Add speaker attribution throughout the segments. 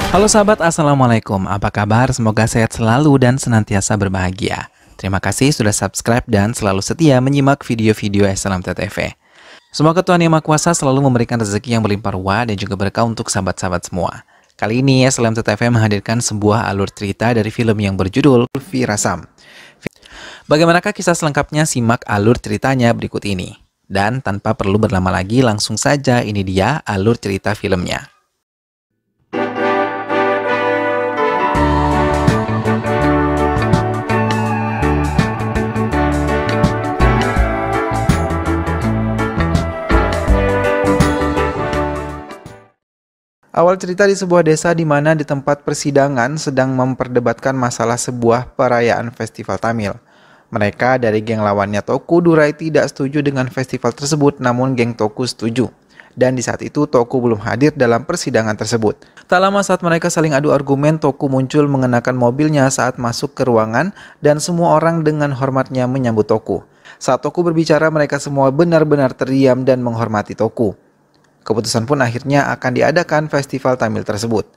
Speaker 1: Halo sahabat, Assalamualaikum. Apa kabar? Semoga sehat selalu dan senantiasa berbahagia. Terima kasih sudah subscribe dan selalu setia menyimak video-video SLMT TV. Semoga Tuhan Yang Maha Kuasa selalu memberikan rezeki yang berlimpah ruah dan juga berkah untuk sahabat-sahabat semua. Kali ini SLMT TV menghadirkan sebuah alur cerita dari film yang berjudul Virasam. Bagaimanakah kisah selengkapnya? Simak alur ceritanya berikut ini. Dan tanpa perlu berlama lagi, langsung saja ini dia alur cerita filmnya. Awal cerita di sebuah desa di mana di tempat persidangan sedang memperdebatkan masalah sebuah perayaan festival Tamil. Mereka dari geng lawannya Toku Durai tidak setuju dengan festival tersebut, namun geng Toku setuju. Dan di saat itu Toku belum hadir dalam persidangan tersebut. Tak lama saat mereka saling adu argumen, Toku muncul mengenakan mobilnya saat masuk ke ruangan dan semua orang dengan hormatnya menyambut Toku. Saat Toku berbicara, mereka semua benar-benar terdiam dan menghormati Toku. Keputusan pun akhirnya akan diadakan festival Tamil tersebut.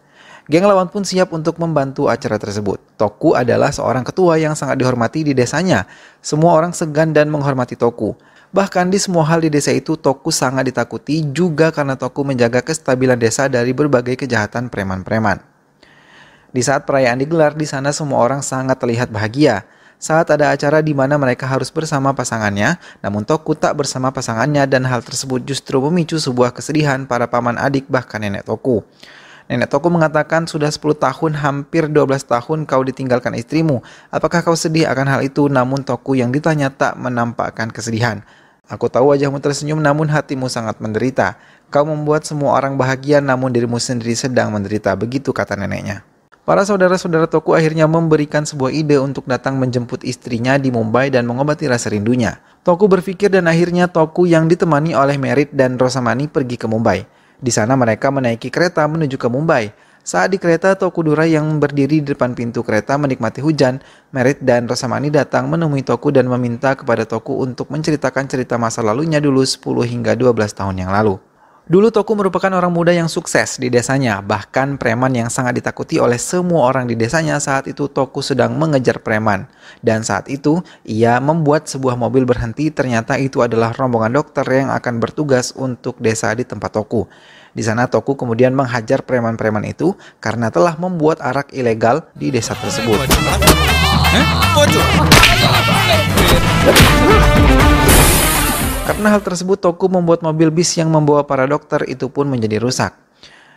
Speaker 1: Geng lawan pun siap untuk membantu acara tersebut. Toku adalah seorang ketua yang sangat dihormati di desanya. Semua orang segan dan menghormati Toku. Bahkan di semua hal di desa itu, Toku sangat ditakuti juga karena Toku menjaga kestabilan desa dari berbagai kejahatan preman-preman. Di saat perayaan digelar, di sana semua orang sangat terlihat bahagia. Saat ada acara di mana mereka harus bersama pasangannya, namun Toku tak bersama pasangannya dan hal tersebut justru memicu sebuah kesedihan para paman adik bahkan nenek Toku. Nenek Toku mengatakan, sudah 10 tahun, hampir 12 tahun kau ditinggalkan istrimu. Apakah kau sedih akan hal itu? Namun Toku yang ditanya tak menampakkan kesedihan. Aku tahu wajahmu tersenyum namun hatimu sangat menderita. Kau membuat semua orang bahagia namun dirimu sendiri sedang menderita. Begitu kata neneknya. Para saudara-saudara Toku akhirnya memberikan sebuah ide untuk datang menjemput istrinya di Mumbai dan mengobati rasa rindunya. Toku berpikir dan akhirnya Toku yang ditemani oleh Merit dan Rosamani pergi ke Mumbai. Di sana mereka menaiki kereta menuju ke Mumbai. Saat di kereta, Toku Durai yang berdiri di depan pintu kereta menikmati hujan. Merit dan Rosamani datang menemui Toku dan meminta kepada Toku untuk menceritakan cerita masa lalunya dulu 10 hingga 12 tahun yang lalu. Dulu Toku merupakan orang muda yang sukses di desanya, bahkan preman yang sangat ditakuti oleh semua orang di desanya. Saat itu Toku sedang mengejar preman. Dan saat itu ia membuat sebuah mobil berhenti, ternyata itu adalah rombongan dokter yang akan bertugas untuk desa di tempat Toku. Di sana Toku kemudian menghajar preman-preman itu karena telah membuat arak ilegal di desa tersebut. Karena hal tersebut, Toku membuat mobil bis yang membawa para dokter itu pun menjadi rusak.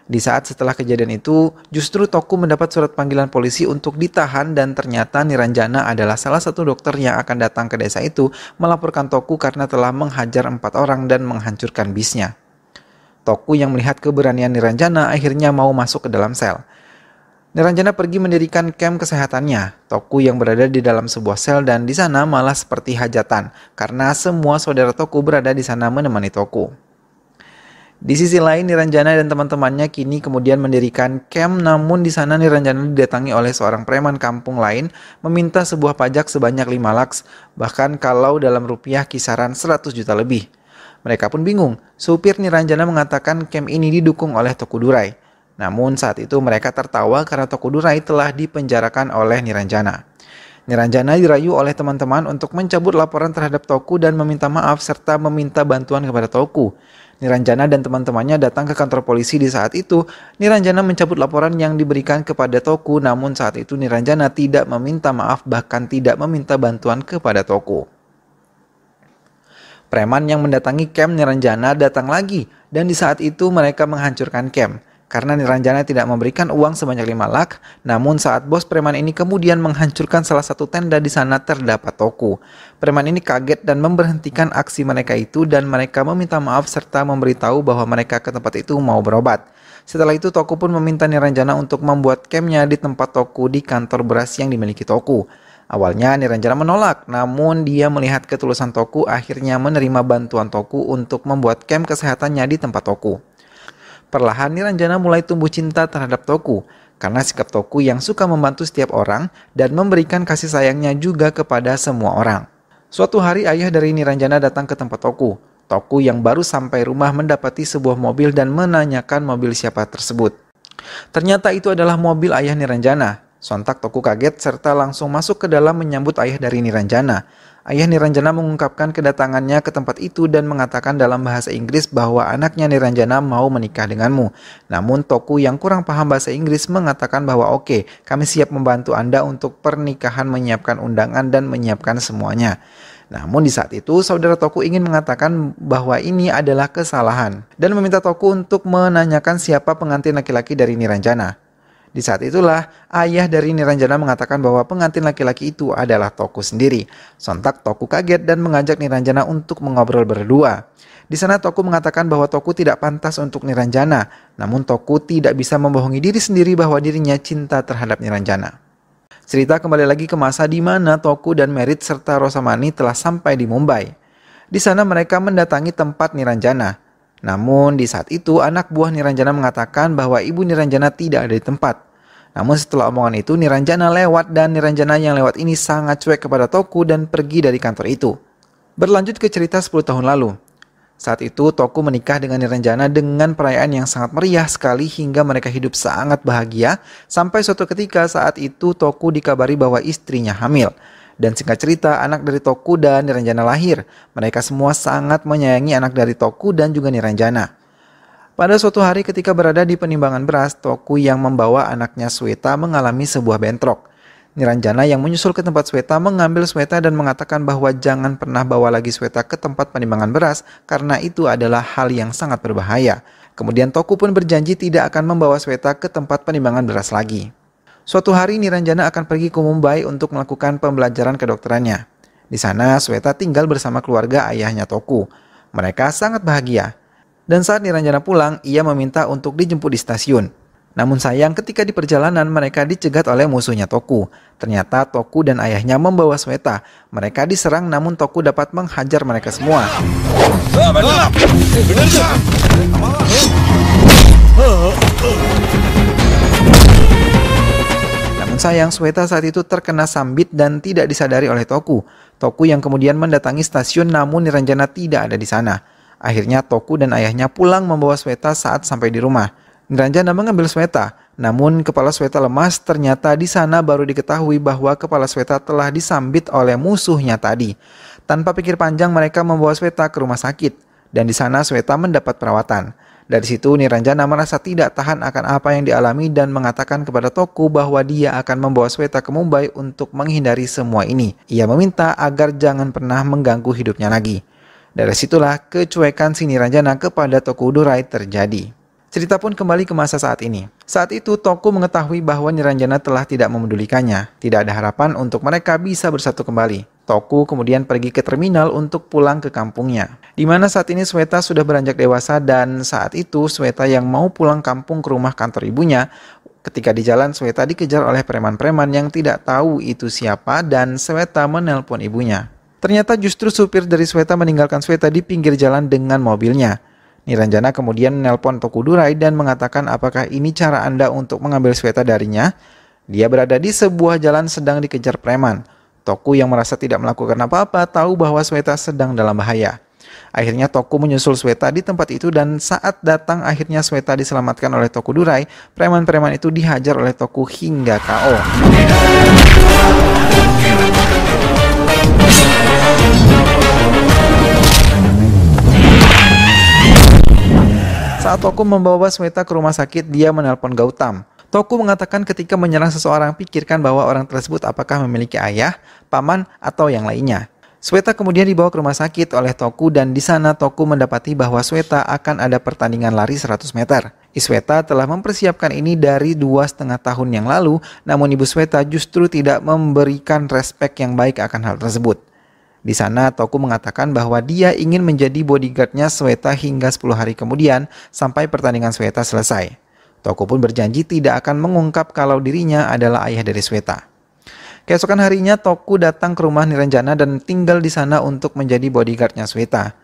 Speaker 1: Di saat setelah kejadian itu, justru Toku mendapat surat panggilan polisi untuk ditahan dan ternyata Niranjana adalah salah satu dokter yang akan datang ke desa itu melaporkan Toku karena telah menghajar 4 orang dan menghancurkan bisnya. Toku yang melihat keberanian Niranjana akhirnya mau masuk ke dalam sel. Niranjana pergi mendirikan camp kesehatannya. Toku yang berada di dalam sebuah sel dan di sana malah seperti hajatan karena semua saudara Toku berada di sana menemani Toku. Di sisi lain, Niranjana dan teman-temannya kini kemudian mendirikan camp, namun di sana Niranjana didatangi oleh seorang preman kampung lain meminta sebuah pajak sebanyak 5 lakhs, bahkan kalau dalam rupiah kisaran 100 juta lebih. Mereka pun bingung. Supir Niranjana mengatakan camp ini didukung oleh Toku Durai. Namun saat itu mereka tertawa karena Toku Durai telah dipenjarakan oleh Niranjana. Niranjana dirayu oleh teman-teman untuk mencabut laporan terhadap Toku dan meminta maaf serta meminta bantuan kepada Toku. Niranjana dan teman-temannya datang ke kantor polisi. Di saat itu Niranjana mencabut laporan yang diberikan kepada Toku, namun saat itu Niranjana tidak meminta maaf bahkan tidak meminta bantuan kepada Toku. Preman yang mendatangi camp Niranjana datang lagi dan di saat itu mereka menghancurkan camp. Karena Niranjana tidak memberikan uang sebanyak 5 lakh, namun saat bos preman ini kemudian menghancurkan salah satu tenda, di sana terdapat Toku. Preman ini kaget dan memberhentikan aksi mereka itu dan mereka meminta maaf serta memberitahu bahwa mereka ke tempat itu mau berobat. Setelah itu Toku pun meminta Niranjana untuk membuat campnya di tempat Toku di kantor beras yang dimiliki Toku. Awalnya Niranjana menolak, namun dia melihat ketulusan Toku akhirnya menerima bantuan Toku untuk membuat camp kesehatannya di tempat Toku. Perlahan Niranjana mulai tumbuh cinta terhadap Toku karena sikap Toku yang suka membantu setiap orang dan memberikan kasih sayangnya juga kepada semua orang. Suatu hari ayah dari Niranjana datang ke tempat Toku. Toku yang baru sampai rumah mendapati sebuah mobil dan menanyakan mobil siapa tersebut. Ternyata itu adalah mobil ayah Niranjana. Sontak Toku kaget serta langsung masuk ke dalam menyambut ayah dari Niranjana. Ayah Niranjana mengungkapkan kedatangannya ke tempat itu dan mengatakan dalam bahasa Inggris bahwa anaknya Niranjana mau menikah denganmu. Namun Toku yang kurang paham bahasa Inggris mengatakan bahwa oke, kami siap membantu Anda untuk pernikahan, menyiapkan undangan dan menyiapkan semuanya. Namun di saat itu saudara Toku ingin mengatakan bahwa ini adalah kesalahan dan meminta Toku untuk menanyakan siapa pengantin laki-laki dari Niranjana. Di saat itulah ayah dari Niranjana mengatakan bahwa pengantin laki-laki itu adalah Toku sendiri. Sontak Toku kaget dan mengajak Niranjana untuk mengobrol berdua. Di sana Toku mengatakan bahwa Toku tidak pantas untuk Niranjana, namun Toku tidak bisa membohongi diri sendiri bahwa dirinya cinta terhadap Niranjana. Cerita kembali lagi ke masa di mana Toku dan Merit serta Rosamani telah sampai di Mumbai. Di sana mereka mendatangi tempat Niranjana. Namun di saat itu anak buah Niranjana mengatakan bahwa ibu Niranjana tidak ada di tempat. Namun setelah omongan itu Niranjana lewat dan Niranjana yang lewat ini sangat cuek kepada Toku dan pergi dari kantor itu. Berlanjut ke cerita 10 tahun lalu. Saat itu Toku menikah dengan Niranjana dengan perayaan yang sangat meriah sekali hingga mereka hidup sangat bahagia sampai suatu ketika saat itu Toku dikabari bahwa istrinya hamil. Dan singkat cerita, anak dari Toku dan Niranjana lahir. Mereka semua sangat menyayangi anak dari Toku dan juga Niranjana. Pada suatu hari ketika berada di penimbangan beras, Toku yang membawa anaknya Sweta mengalami sebuah bentrok. Niranjana yang menyusul ke tempat Sweta mengambil Sweta dan mengatakan bahwa jangan pernah bawa lagi Sweta ke tempat penimbangan beras karena itu adalah hal yang sangat berbahaya. Kemudian Toku pun berjanji tidak akan membawa Sweta ke tempat penimbangan beras lagi. Suatu hari Niranjana akan pergi ke Mumbai untuk melakukan pembelajaran kedokterannya. Di sana Sweta tinggal bersama keluarga ayahnya Toku. Mereka sangat bahagia. Dan saat Niranjana pulang, ia meminta untuk dijemput di stasiun. Namun sayang ketika di perjalanan mereka dicegat oleh musuhnya Toku. Ternyata Toku dan ayahnya membawa Sweta. Mereka diserang namun Toku dapat menghajar mereka semua. Namun sayang Sweta saat itu terkena sambit dan tidak disadari oleh Toku. Toku yang kemudian mendatangi stasiun namun Niranjana tidak ada di sana. Akhirnya Toku dan ayahnya pulang membawa Sweta saat sampai di rumah. Niranjana mengambil Sweta, namun kepala Sweta lemas. Ternyata di sana baru diketahui bahwa kepala Sweta telah disambit oleh musuhnya tadi. Tanpa pikir panjang mereka membawa Sweta ke rumah sakit dan di sana Sweta mendapat perawatan. Dari situ Niranjana merasa tidak tahan akan apa yang dialami dan mengatakan kepada Toku bahwa dia akan membawa Sweta ke Mumbai untuk menghindari semua ini. Ia meminta agar jangan pernah mengganggu hidupnya lagi. Dari situlah kecuekan si Niranjana kepada Tokudurai terjadi. Cerita pun kembali ke masa saat ini. Saat itu Toku mengetahui bahwa Niranjana telah tidak memedulikannya. Tidak ada harapan untuk mereka bisa bersatu kembali. Toku kemudian pergi ke terminal untuk pulang ke kampungnya. Di mana saat ini Sweta sudah beranjak dewasa dan saat itu Sweta yang mau pulang kampung ke rumah kantor ibunya. Ketika di jalan Sweta dikejar oleh preman-preman yang tidak tahu itu siapa dan Sweta menelpon ibunya. Ternyata justru supir dari Sweta meninggalkan Sweta di pinggir jalan dengan mobilnya. Niranjana kemudian menelpon Tokudurai dan mengatakan apakah ini cara Anda untuk mengambil Sweta darinya? Dia berada di sebuah jalan sedang dikejar preman. Toku yang merasa tidak melakukan apa-apa tahu bahwa Sweta sedang dalam bahaya. Akhirnya Toku menyusul Sweta di tempat itu dan saat datang akhirnya Sweta diselamatkan oleh Tokudurai. Preman-preman itu dihajar oleh Toku hingga KO. Saat Toku membawa Sweta ke rumah sakit, dia menelpon Gautam. Toku mengatakan ketika menyerang seseorang, pikirkan bahwa orang tersebut apakah memiliki ayah, paman, atau yang lainnya. Sweta kemudian dibawa ke rumah sakit oleh Toku dan di sana Toku mendapati bahwa Sweta akan ada pertandingan lari 100 meter. Sweta telah mempersiapkan ini dari 2,5 tahun yang lalu, namun ibu Sweta justru tidak memberikan respek yang baik akan hal tersebut. Di sana Toku mengatakan bahwa dia ingin menjadi bodyguardnya Sweta hingga 10 hari kemudian sampai pertandingan Sweta selesai. Toku pun berjanji tidak akan mengungkap kalau dirinya adalah ayah dari Sweta. Keesokan harinya Toku datang ke rumah Niranjana dan tinggal di sana untuk menjadi bodyguardnya Sweta.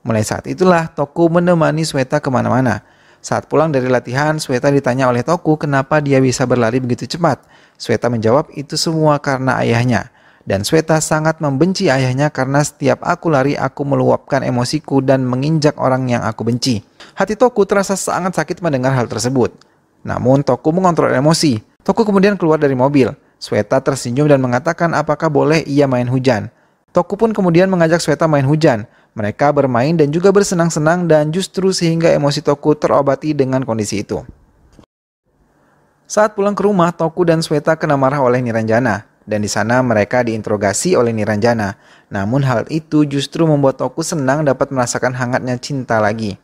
Speaker 1: Mulai saat itulah Toku menemani Sweta kemana-mana. Saat pulang dari latihan, Sweta ditanya oleh Toku kenapa dia bisa berlari begitu cepat. Sweta menjawab itu semua karena ayahnya. Dan Sweta sangat membenci ayahnya karena setiap aku lari aku meluapkan emosiku dan menginjak orang yang aku benci. Hati Toku terasa sangat sakit mendengar hal tersebut. Namun Toku mengontrol emosi. Toku kemudian keluar dari mobil. Shweta tersenyum dan mengatakan apakah boleh ia main hujan. Toku pun kemudian mengajak Shweta main hujan. Mereka bermain dan juga bersenang-senang dan justru sehingga emosi Toku terobati dengan kondisi itu. Saat pulang ke rumah, Toku dan Shweta kena marah oleh Niranjana. Dan di sana mereka diinterogasi oleh Niranjana. Namun hal itu justru membuat Toku senang dapat merasakan hangatnya cinta lagi.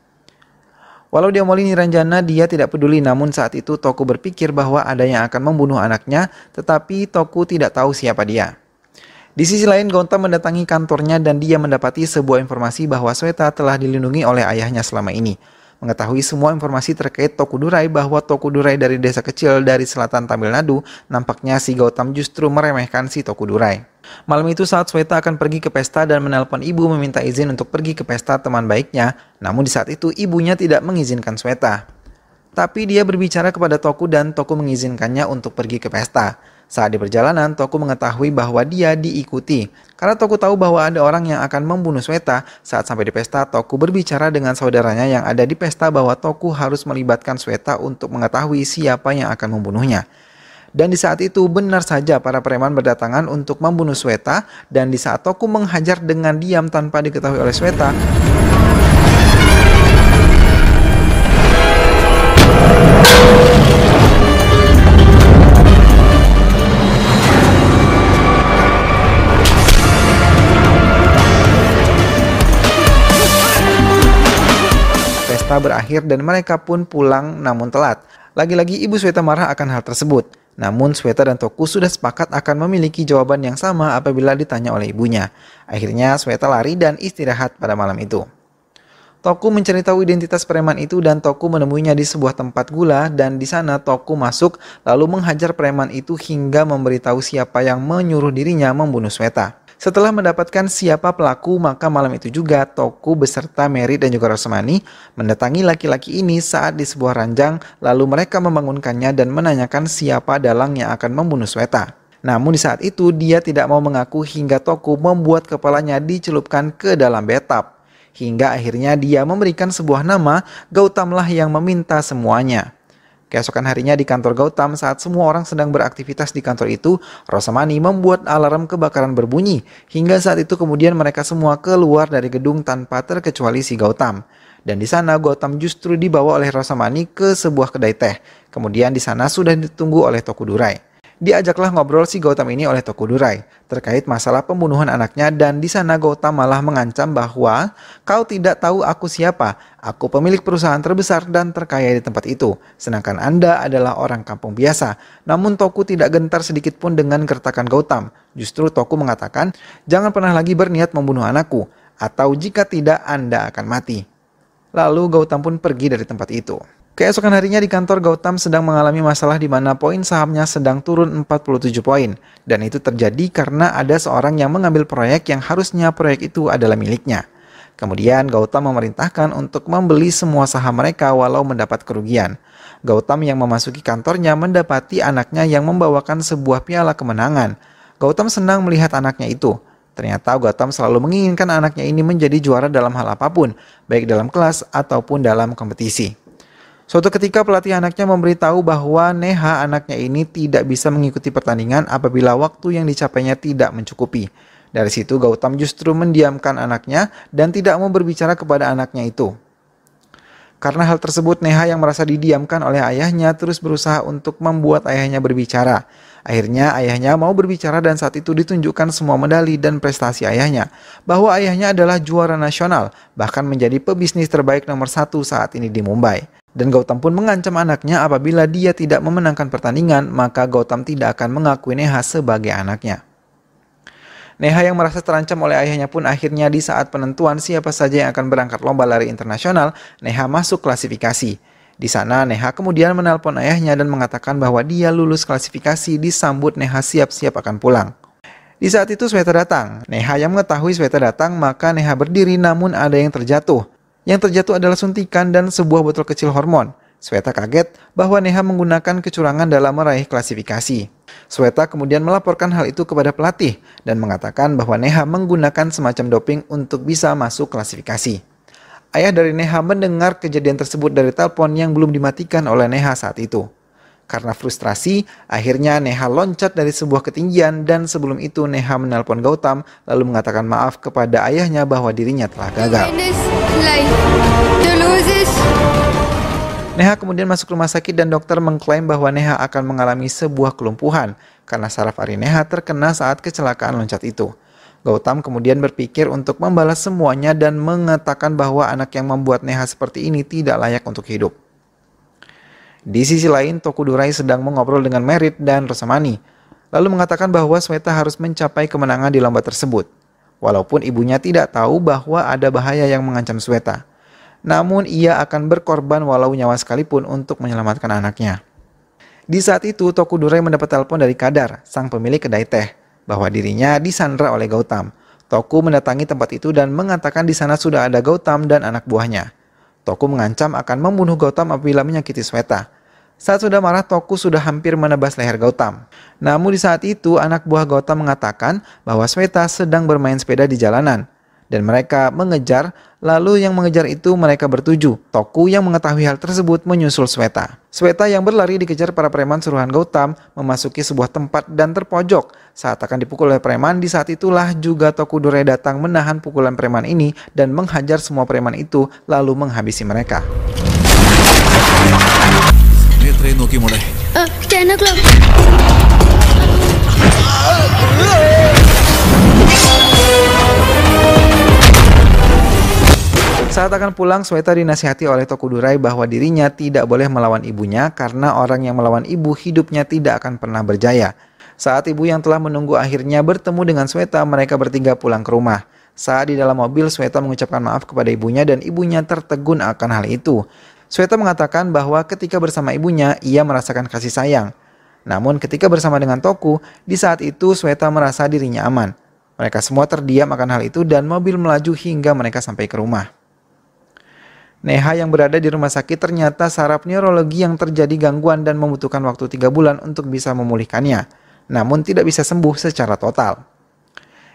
Speaker 1: Walau diomoli Niranjana, dia tidak peduli, namun saat itu Toku berpikir bahwa ada yang akan membunuh anaknya, tetapi Toku tidak tahu siapa dia. Di sisi lain, Gautam mendatangi kantornya dan dia mendapati sebuah informasi bahwa Shweta telah dilindungi oleh ayahnya selama ini. Mengetahui semua informasi terkait Tokudurai bahwa Tokudurai dari desa kecil dari selatan Tamil Nadu, nampaknya si Gautam justru meremehkan si Tokudurai. Malam itu saat Shweta akan pergi ke pesta dan menelpon ibu meminta izin untuk pergi ke pesta teman baiknya, namun di saat itu ibunya tidak mengizinkan Shweta. Tapi dia berbicara kepada Toku dan Toku mengizinkannya untuk pergi ke pesta. Saat di perjalanan, Toku mengetahui bahwa dia diikuti. Karena Toku tahu bahwa ada orang yang akan membunuh Shweta, saat sampai di pesta, Toku berbicara dengan saudaranya yang ada di pesta bahwa Toku harus melibatkan Shweta untuk mengetahui siapa yang akan membunuhnya. Dan di saat itu benar saja para preman berdatangan untuk membunuh Shweta, dan di saat Toku menghajar dengan diam tanpa diketahui oleh Shweta, pesta berakhir dan mereka pun pulang namun telat. Lagi-lagi ibu Shweta marah akan hal tersebut. Namun Shweta dan Toku sudah sepakat akan memiliki jawaban yang sama apabila ditanya oleh ibunya. Akhirnya Shweta lari dan istirahat pada malam itu. Toku mencari tahu identitas preman itu dan Toku menemuinya di sebuah tempat gula dan di sana Toku masuk lalu menghajar preman itu hingga memberitahu siapa yang menyuruh dirinya membunuh Shweta. Setelah mendapatkan siapa pelaku, maka malam itu juga Toku beserta Mary dan juga Rosemani mendatangi laki-laki ini saat di sebuah ranjang, lalu mereka membangunkannya dan menanyakan siapa dalang yang akan membunuh Shweta. Namun di saat itu dia tidak mau mengaku hingga Toku membuat kepalanya dicelupkan ke dalam bathtub. Hingga akhirnya dia memberikan sebuah nama, Gautamlah yang meminta semuanya. Keesokan harinya di kantor Gautam saat semua orang sedang beraktivitas di kantor itu, Rosamani membuat alarm kebakaran berbunyi. Hingga saat itu kemudian mereka semua keluar dari gedung tanpa terkecuali si Gautam. Dan di sana Gautam justru dibawa oleh Rosamani ke sebuah kedai teh. Kemudian di sana sudah ditunggu oleh Tokudurai. Diajaklah ngobrol si Gautam ini oleh Tokudurai terkait masalah pembunuhan anaknya dan di sana Gautam malah mengancam bahwa kau tidak tahu aku siapa, aku pemilik perusahaan terbesar dan terkaya di tempat itu, sedangkan Anda adalah orang kampung biasa. Namun Toku tidak gentar sedikit pun dengan gertakan Gautam. Justru Toku mengatakan, jangan pernah lagi berniat membunuh anakku, atau jika tidak Anda akan mati. Lalu Gautam pun pergi dari tempat itu. Keesokan harinya di kantor Gautam sedang mengalami masalah di mana poin sahamnya sedang turun 47 poin. Dan itu terjadi karena ada seorang yang mengambil proyek yang harusnya proyek itu adalah miliknya. Kemudian Gautam memerintahkan untuk membeli semua saham mereka walau mendapat kerugian. Gautam yang memasuki kantornya mendapati anaknya yang membawakan sebuah piala kemenangan. Gautam senang melihat anaknya itu. Ternyata Gautam selalu menginginkan anaknya ini menjadi juara dalam hal apapun, baik dalam kelas ataupun dalam kompetisi. Suatu ketika pelatih anaknya memberitahu bahwa Neha anaknya ini tidak bisa mengikuti pertandingan apabila waktu yang dicapainya tidak mencukupi. Dari situ Gautam justru mendiamkan anaknya dan tidak mau berbicara kepada anaknya itu. Karena hal tersebut Neha yang merasa didiamkan oleh ayahnya terus berusaha untuk membuat ayahnya berbicara. Akhirnya ayahnya mau berbicara dan saat itu ditunjukkan semua medali dan prestasi ayahnya. Bahwa ayahnya adalah juara nasional, bahkan menjadi pebisnis terbaik nomor 1 saat ini di Mumbai. Dan Gautam pun mengancam anaknya apabila dia tidak memenangkan pertandingan, maka Gautam tidak akan mengakui Neha sebagai anaknya. Neha yang merasa terancam oleh ayahnya pun akhirnya di saat penentuan siapa saja yang akan berangkat lomba lari internasional, Neha masuk klasifikasi. Di sana Neha kemudian menelpon ayahnya dan mengatakan bahwa dia lulus klasifikasi, disambut Neha siap-siap akan pulang. Di saat itu Shweta datang. Neha yang mengetahui Shweta datang, maka Neha berdiri namun ada yang terjatuh. Yang terjatuh adalah suntikan dan sebuah botol kecil hormon. Shweta kaget bahwa Neha menggunakan kecurangan dalam meraih klasifikasi. Shweta kemudian melaporkan hal itu kepada pelatih dan mengatakan bahwa Neha menggunakan semacam doping untuk bisa masuk klasifikasi. Ayah dari Neha mendengar kejadian tersebut dari telepon yang belum dimatikan oleh Neha saat itu. Karena frustrasi, akhirnya Neha loncat dari sebuah ketinggian dan sebelum itu Neha menelpon Gautam lalu mengatakan maaf kepada ayahnya bahwa dirinya telah gagal. Neha kemudian masuk rumah sakit dan dokter mengklaim bahwa Neha akan mengalami sebuah kelumpuhan karena saraf ari Neha terkena saat kecelakaan loncat itu. Gautam kemudian berpikir untuk membalas semuanya dan mengatakan bahwa anak yang membuat Neha seperti ini tidak layak untuk hidup. Di sisi lain, Tokudurai sedang mengobrol dengan Merit dan Rosamani, lalu mengatakan bahwa Sweta harus mencapai kemenangan di lomba tersebut, walaupun ibunya tidak tahu bahwa ada bahaya yang mengancam Sweta. Namun ia akan berkorban walau nyawa sekalipun untuk menyelamatkan anaknya. Di saat itu, Tokudurai mendapat telepon dari Kadar, sang pemilik kedai teh, bahwa dirinya disandra oleh Gautam. Toku mendatangi tempat itu dan mengatakan di sana sudah ada Gautam dan anak buahnya. Toku mengancam akan membunuh Gautam apabila menyakiti Sweta. Saat sudah marah, Toku sudah hampir menebas leher Gautam. Namun di saat itu, anak buah Gautam mengatakan bahwa Sweta sedang bermain sepeda di jalanan. Dan mereka mengejar, lalu yang mengejar itu mereka bertujuh. Toku yang mengetahui hal tersebut menyusul Sweta. Sweta yang berlari dikejar para preman suruhan Gautam memasuki sebuah tempat dan terpojok. Saat akan dipukul oleh preman, di saat itulah juga Tokudurai datang menahan pukulan preman ini dan menghajar semua preman itu lalu menghabisi mereka. Saat akan pulang, Sweta dinasihati oleh Tokudurai bahwa dirinya tidak boleh melawan ibunya karena orang yang melawan ibu hidupnya tidak akan pernah berjaya. Saat ibu yang telah menunggu akhirnya bertemu dengan Sweta, mereka bertiga pulang ke rumah. Saat di dalam mobil, Sweta mengucapkan maaf kepada ibunya dan ibunya tertegun akan hal itu. Sweta mengatakan bahwa ketika bersama ibunya, ia merasakan kasih sayang. Namun ketika bersama dengan Toku, di saat itu Sweta merasa dirinya aman. Mereka semua terdiam akan hal itu dan mobil melaju hingga mereka sampai ke rumah. Neha yang berada di rumah sakit ternyata saraf neurologi yang terjadi gangguan dan membutuhkan waktu 3 bulan untuk bisa memulihkannya. Namun tidak bisa sembuh secara total.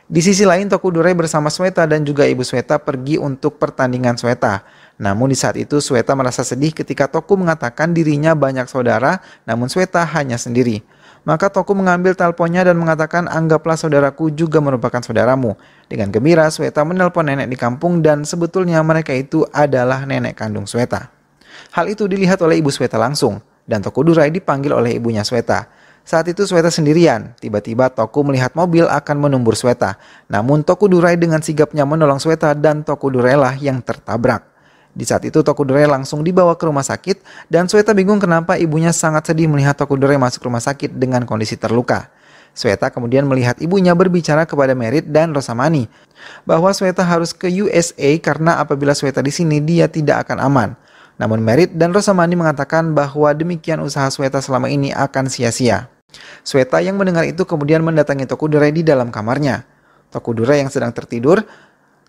Speaker 1: Di sisi lain, Tokudurai bersama Sweta dan juga ibu Sweta pergi untuk pertandingan Sweta. Namun di saat itu Sweta merasa sedih ketika Toku mengatakan dirinya banyak saudara, namun Sweta hanya sendiri. Maka Toku mengambil teleponnya dan mengatakan anggaplah saudaraku juga merupakan saudaramu. Dengan gembira, Sweta menelpon nenek di kampung dan sebetulnya mereka itu adalah nenek kandung Sweta. Hal itu dilihat oleh ibu Sweta langsung dan Tokudurai dipanggil oleh ibunya Sweta. Saat itu Sweta sendirian, tiba-tiba Toku melihat mobil akan menumbur Sweta. Namun Tokudurai dengan sigapnya menolong Sweta dan Tokudurai lah yang tertabrak. Di saat itu Tokudurai langsung dibawa ke rumah sakit dan Sweta bingung kenapa ibunya sangat sedih melihat Tokudurai masuk rumah sakit dengan kondisi terluka. Sweta kemudian melihat ibunya berbicara kepada Merit dan Rosamani bahwa Sweta harus ke USA karena apabila Sweta di sini dia tidak akan aman. Namun Merit dan Rosamani mengatakan bahwa demikian usaha Sweta selama ini akan sia-sia. Sweta yang mendengar itu kemudian mendatangi Tokudurai di dalam kamarnya. Tokudurai yang sedang tertidur.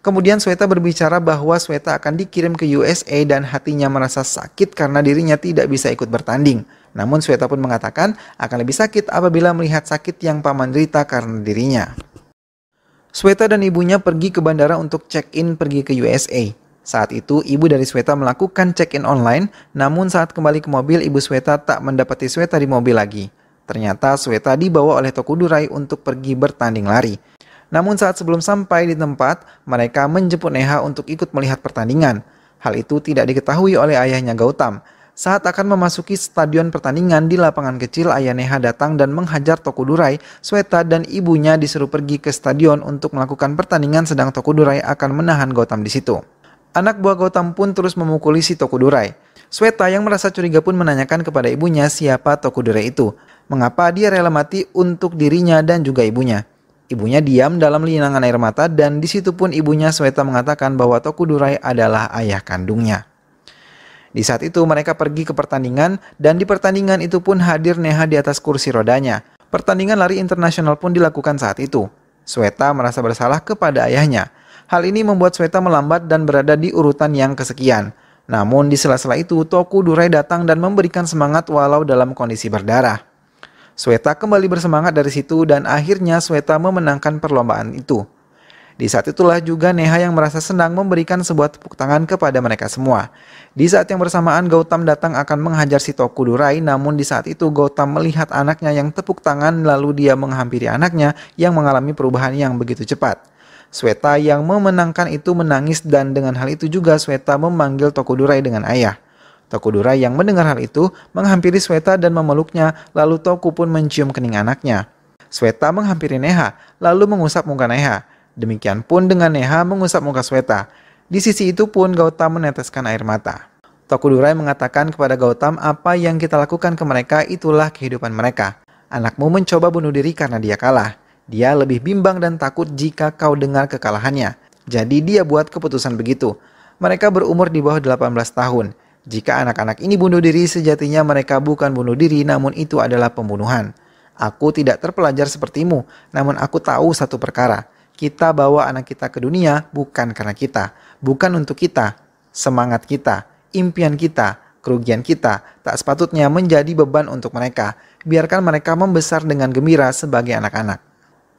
Speaker 1: Kemudian Sweta berbicara bahwa Sweta akan dikirim ke USA dan hatinya merasa sakit karena dirinya tidak bisa ikut bertanding. Namun Sweta pun mengatakan akan lebih sakit apabila melihat sakit yang paman derita karena dirinya. Sweta dan ibunya pergi ke bandara untuk check-in pergi ke USA. Saat itu ibu dari Sweta melakukan check-in online, namun saat kembali ke mobil ibu Sweta tak mendapati Sweta di mobil lagi. Ternyata Sweta dibawa oleh Tokudurai untuk pergi bertanding lari. Namun saat sebelum sampai di tempat, mereka menjemput Neha untuk ikut melihat pertandingan. Hal itu tidak diketahui oleh ayahnya Gautam. Saat akan memasuki stadion pertandingan di lapangan kecil, ayah Neha datang dan menghajar Tokudurai. Sweta dan ibunya disuruh pergi ke stadion untuk melakukan pertandingan sedang Tokudurai akan menahan Gautam di situ. Anak buah Gautam pun terus memukuli si Tokudurai. Sweta yang merasa curiga pun menanyakan kepada ibunya siapa Tokudurai itu. Mengapa dia rela mati untuk dirinya dan juga ibunya. Ibunya diam dalam linangan air mata dan di situ pun ibunya Sweta mengatakan bahwa Tokudurai adalah ayah kandungnya. Di saat itu mereka pergi ke pertandingan dan di pertandingan itu pun hadir Neha di atas kursi rodanya. Pertandingan lari internasional pun dilakukan saat itu. Sweta merasa bersalah kepada ayahnya. Hal ini membuat Sweta melambat dan berada di urutan yang kesekian. Namun di sela-sela itu Tokudurai datang dan memberikan semangat walau dalam kondisi berdarah. Sweta kembali bersemangat dari situ dan akhirnya Sweta memenangkan perlombaan itu. Di saat itulah juga Neha yang merasa senang memberikan sebuah tepuk tangan kepada mereka semua. Di saat yang bersamaan Gautam datang akan menghajar si Tokudurai, namun di saat itu Gautam melihat anaknya yang tepuk tangan lalu dia menghampiri anaknya yang mengalami perubahan yang begitu cepat. Sweta yang memenangkan itu menangis dan dengan hal itu juga Sweta memanggil Tokudurai dengan ayah. Tokudurai yang mendengar hal itu menghampiri Sweta dan memeluknya, lalu Toku pun mencium kening anaknya. Sweta menghampiri Neha lalu mengusap muka Neha. Demikian pun dengan Neha mengusap muka Sweta. Di sisi itu pun Gautam meneteskan air mata. Tokudurai mengatakan kepada Gautam apa yang kita lakukan ke mereka itulah kehidupan mereka. Anakmu mencoba bunuh diri karena dia kalah. Dia lebih bimbang dan takut jika kau dengar kekalahannya. Jadi dia buat keputusan begitu. Mereka berumur di bawah 18 tahun. Jika anak-anak ini bunuh diri sejatinya mereka bukan bunuh diri namun itu adalah pembunuhan. Aku tidak terpelajar sepertimu, namun aku tahu satu perkara. Kita bawa anak kita ke dunia bukan karena kita, bukan untuk kita. Semangat kita, impian kita, kerugian kita tak sepatutnya menjadi beban untuk mereka. Biarkan mereka membesar dengan gembira sebagai anak-anak.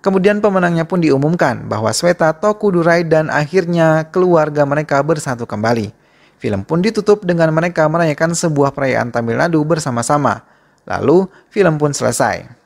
Speaker 1: Kemudian pemenangnya pun diumumkan bahwa Sweta, Tokudurai dan akhirnya keluarga mereka bersatu kembali. Film pun ditutup dengan mereka merayakan sebuah perayaan Tamil Nadu bersama-sama. Lalu film pun selesai.